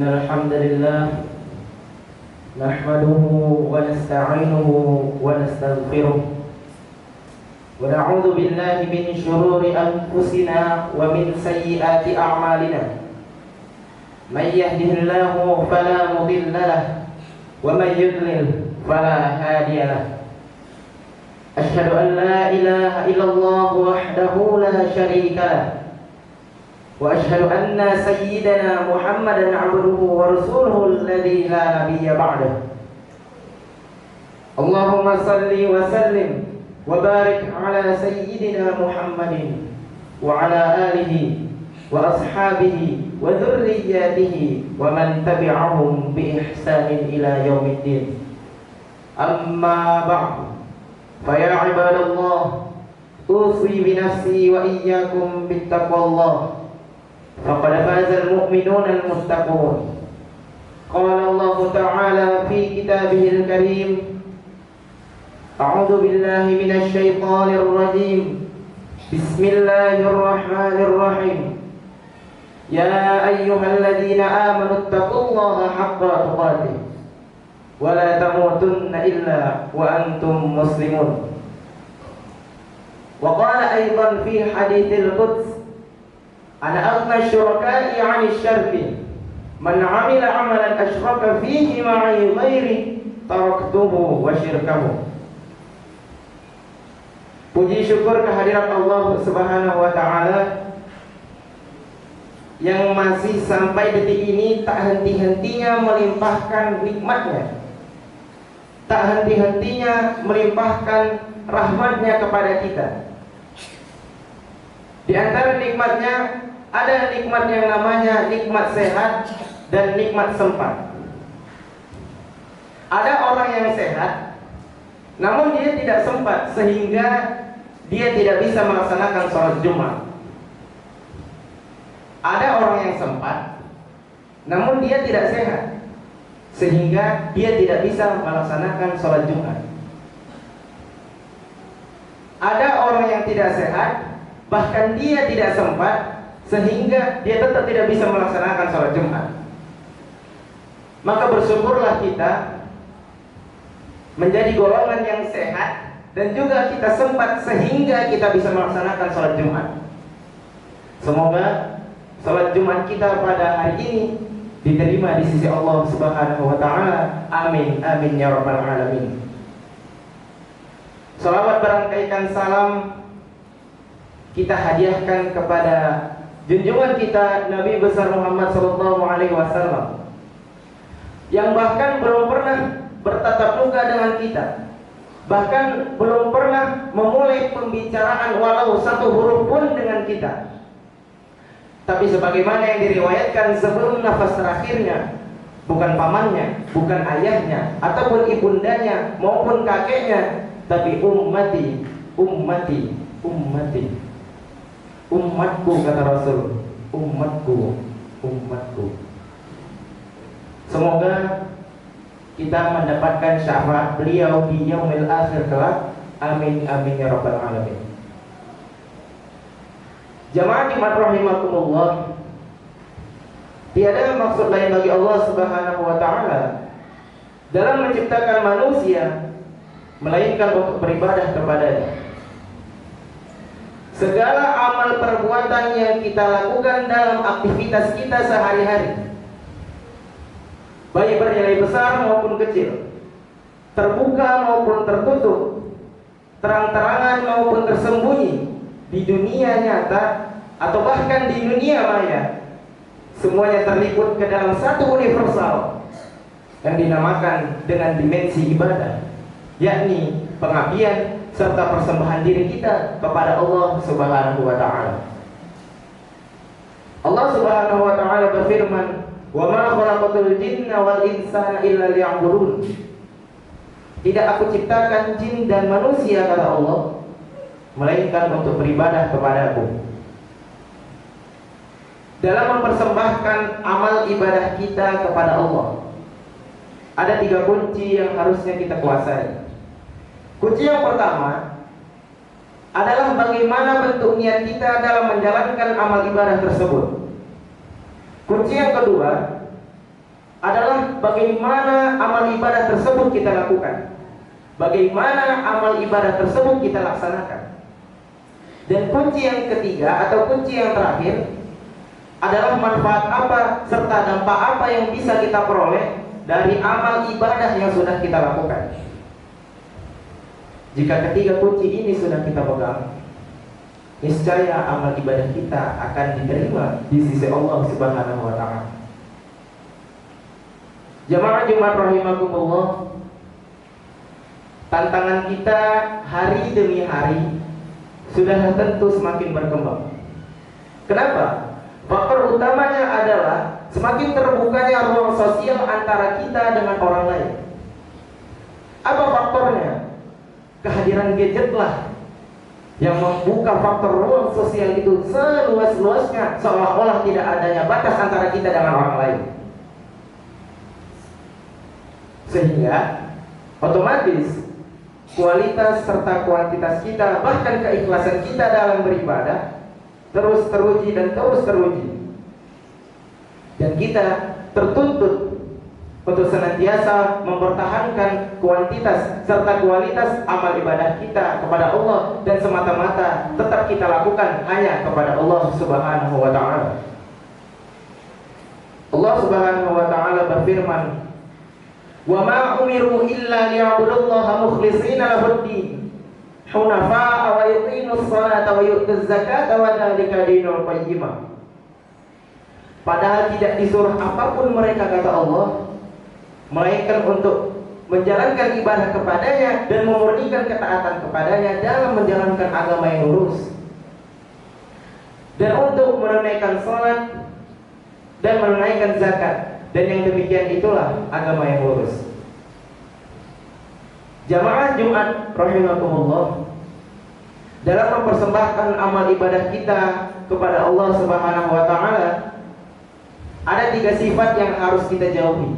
الحمد لله نحمده ونستعينه ونستغفره ونعوذ بالله من شرور أنفسنا ومن سيئات أعمالنا. من يهده الله فلا مضل له ومن يضلل فلا هادي له. أشهد أن لا إله إلا الله وحده لا شريك له وأشهد أن سيدنا محمدا عبده ورسوله الذي لا نبي بعده. اللهم صل وسلم وبارك على سيدنا محمد وعلى آله وأصحابه وذرياته ومن تبعهم بإحسان إلى يوم الدين. أما بعد، فيا عباد الله، أوصي بنفسي وإياكم بالتقوى الله، فقد فاز المؤمنون المتقون. قال الله تعالى في كتابه الكريم: أعوذ بالله من الشيطان الرجيم، بسم الله الرحمن الرحيم. يا أيها الذين آمنوا اتقوا الله حق تقاته ولا تموتن إلا وأنتم مسلمون. وقال أيضا في حديث القدس: أنا أغنى الشركاء عن الشرك، من عمل عملا أشرك فيه معي غيري تركته وشركه. Puji syukur kehadirat Allah Subhanahu wa Ta'ala yang masih sampai detik ini tak henti-hentinya melimpahkan nikmatnya, tak henti-hentinya melimpahkan rahmatnya kepada kita. Di antara nikmatnya ada nikmat yang namanya nikmat sehat dan nikmat sempat. Ada orang yang sehat, namun dia tidak sempat sehingga dia tidak bisa melaksanakan sholat Jumat. Ada orang yang sempat, namun dia tidak sehat sehingga dia tidak bisa melaksanakan sholat Jumat. Ada orang yang tidak sehat, bahkan dia tidak sempat sehingga dia tetap tidak bisa melaksanakan sholat Jumat. Maka bersyukurlah kita menjadi golongan yang sehat dan juga kita sempat sehingga kita bisa melaksanakan sholat Jumat. Semoga sholat Jumat kita pada hari ini diterima di sisi Allah Subhanahu wa Ta'ala. Amin amin ya rabbal alamin. Salawat berangkaikan salam kita hadiahkan kepada junjungan kita Nabi besar Muhammad sallallahu alaihi wasallam yang bahkan belum pernah bertatap muka dengan kita, bahkan belum pernah memulai pembicaraan walau satu huruf pun dengan kita. Tapi sebagaimana yang diriwayatkan sebelum nafas terakhirnya, bukan pamannya, bukan ayahnya, ataupun ibundanya maupun kakeknya, tapi ummati, ummati, ummati, umatku, kata Rasul, umatku, umatku. Semoga kita mendapatkan syafaat beliau di yaumil akhir kelak. Amin amin ya rabbal alamin. Jamaah Jumat rahimakumullah, tiada maksud lain bagi Allah Subhanahu wa Ta'ala dalam menciptakan manusia melainkan untuk beribadah kepadanya. Segala amal perbuatan yang kita lakukan dalam aktivitas kita sehari-hari, baik bernilai besar maupun kecil, terbuka maupun tertutup, terang-terangan maupun tersembunyi, di dunia nyata atau bahkan di dunia maya, semuanya terliput ke dalam satu universal yang dinamakan dengan dimensi ibadah, yakni pengabdian serta persembahan diri kita kepada Allah Subhanahu wa Ta'ala. Allah Subhanahu wa Ta'ala berfirman: "Wa ma khalaqatul jinna wal insana illa liya'budun." Tidak aku ciptakan jin dan manusia, kata Allah, melainkan untuk beribadah kepadaku. Dalam mempersembahkan amal ibadah kita kepada Allah, ada 3 kunci yang harusnya kita kuasai. Kunci yang pertama adalah bagaimana bentuk niat kita dalam menjalankan amal ibadah tersebut. Kunci yang kedua adalah bagaimana amal ibadah tersebut kita lakukan, bagaimana amal ibadah tersebut kita laksanakan. Dan kunci yang ketiga atau kunci yang terakhir adalah manfaat apa serta dampak apa yang bisa kita peroleh dari amal ibadah yang sudah kita lakukan. Jika ketiga kunci ini sudah kita pegang, niscaya amal ibadah kita akan diterima di sisi Allah Subhanahu wa Ta'ala. Jamaah Jumat rahimakumullah, tantangan kita hari demi hari sudah tentu semakin berkembang. Kenapa? Faktor utamanya adalah semakin terbukanya ruang sosial antara kita dengan orang lain. Apa faktornya? Kehadiran gadget lah yang membuka faktor ruang sosial itu seluas-luasnya, seolah-olah tidak adanya batas antara kita dengan orang lain. Sehingga otomatis kualitas serta kuantitas kita, bahkan keikhlasan kita dalam beribadah terus teruji dan terus teruji. Dan kita tertuntut untuk senantiasa mempertahankan kuantitas serta kualitas amal ibadah kita kepada Allah, dan semata-mata tetap kita lakukan hanya kepada Allah Subhanahu wa Ta'ala. Allah Subhanahu wa Ta'ala berfirman, "Wa ma umiru illa liya'budullaha mukhlishina lahud-din, hunafa'a wa yuqimus salata wa yu'tuz zakata wa dzalika dinul qayyimah." Padahal tidak disuruh apapun mereka, kata Allah, melainkan untuk menjalankan ibadah kepadanya dan memurnikan ketaatan kepadanya dalam menjalankan agama yang lurus, dan untuk menunaikan salat dan menunaikan zakat, dan yang demikian itulah agama yang lurus. Jamaah Jumat rahimakumullah, dalam mempersembahkan amal ibadah kita kepada Allah Subhanahu wa Ta'ala, ada 3 sifat yang harus kita jauhi,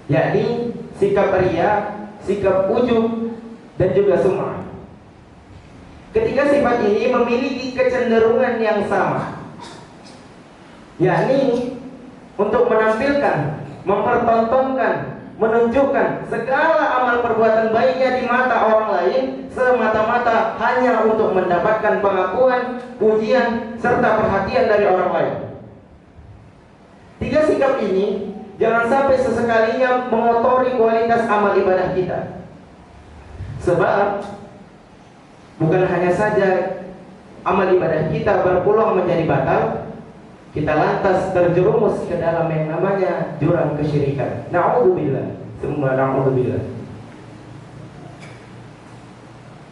yakni sikap riya, sikap ujub, dan juga sum'ah. Ketiga sifat ini memiliki kecenderungan yang sama, yakni untuk menampilkan, mempertontonkan, menunjukkan segala amal perbuatan baiknya di mata orang lain, semata-mata hanya untuk mendapatkan pengakuan, pujian, serta perhatian dari orang lain. 3 sikap ini jangan sampai sesekalinya mengotori kualitas amal ibadah kita. Sebab bukan hanya saja amal ibadah kita berpeluang menjadi batal, kita lantas terjerumus ke dalam yang namanya jurang kesyirikan. Na'udzubillah, semua na'udzubillah.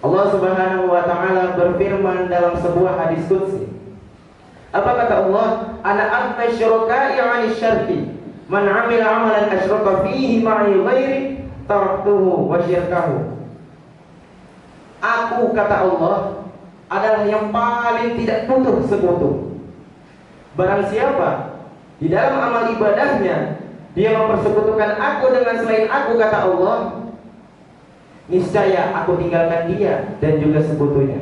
Allah Subhanahu wa Ta'ala berfirman dalam sebuah hadis qudsi. Apa kata Allah? Ana aghna syuraka'i 'anil syarki, man 'amila 'amalan asyraka fihi ma'i ghairi taraktuhu wa syirkahu. Aku, kata Allah, adalah yang paling tidak butuh sekutu. Barang siapa di dalam amal ibadahnya dia mempersekutukan aku dengan selain aku, kata Allah, niscaya aku tinggalkan dia dan juga sekutunya.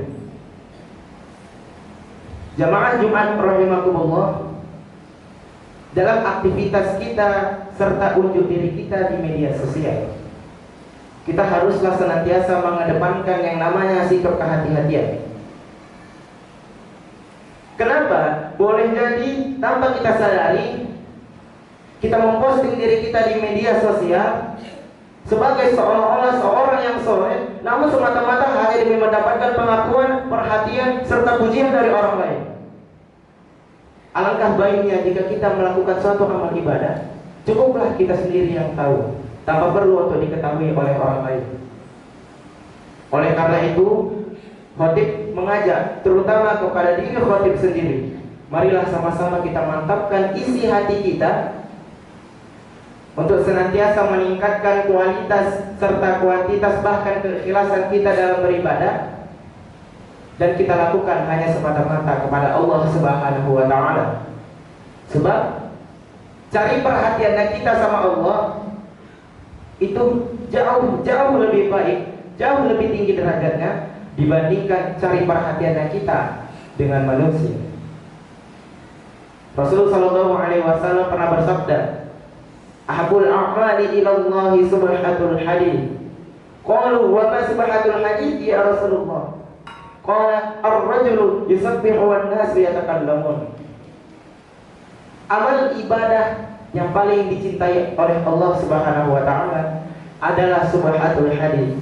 Jamaah Jumat rahimakumullah, dalam aktivitas kita serta unjuk diri kita di media sosial, kita haruslah senantiasa mengedepankan yang namanya sikap kehati-hatian. Kenapa? Boleh jadi tanpa kita sadari kita memposting diri kita di media sosial sebagai seolah-olah seorang yang soleh, namun semata-mata hanya demi mendapatkan pengakuan, perhatian, serta pujian dari orang lain. Alangkah baiknya jika kita melakukan suatu amal ibadah, cukuplah kita sendiri yang tahu, tanpa perlu untuk diketahui oleh orang lain. Oleh karena itu, khotib mengajak terutama kepada diri khotib sendiri, marilah sama-sama kita mantapkan isi hati kita untuk senantiasa meningkatkan kualitas serta kuantitas, bahkan keikhlasan kita dalam beribadah, dan kita lakukan hanya semata-mata kepada Allah Subhanahu wa Ta'ala. Sebab cari perhatian kita sama Allah itu jauh lebih baik, jauh lebih tinggi derajatnya dibandingkan cari perhatian kita dengan manusia. Rasulullah SAW pernah bersabda, Ahabul a'mali ila Allah subhatul hadith. Qalu wa ma subhatul hadith ya Rasulullah? Qala ar-rajulu yusabbihu wan nasu yatakallamun. Amal ibadah yang paling dicintai oleh Allah Subhanahu wa taala adalah subhatul hadith.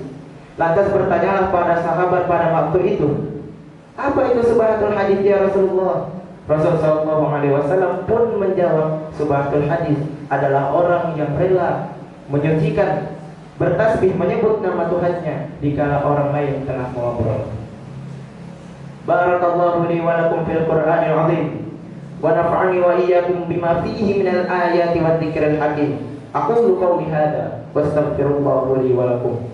Lantas bertanyalah para sahabat pada waktu itu, apa itu subhatul hadith ya Rasulullah? Rasulullah sallallahu alaihi wasallam pun menjawab, subhatul hadith adalah orang yang rela menyucikan, bertasbih, menyebut nama Tuhannya dikala orang lain tengah mengobrol. Barakallahu li wa lakum fil Qur'anil azim wa nafa'ani wa iyyakum bima fihi minal ayati wadh dzikril hakim. Aqulu qawli hadza wastaghfirullah li wa lakum.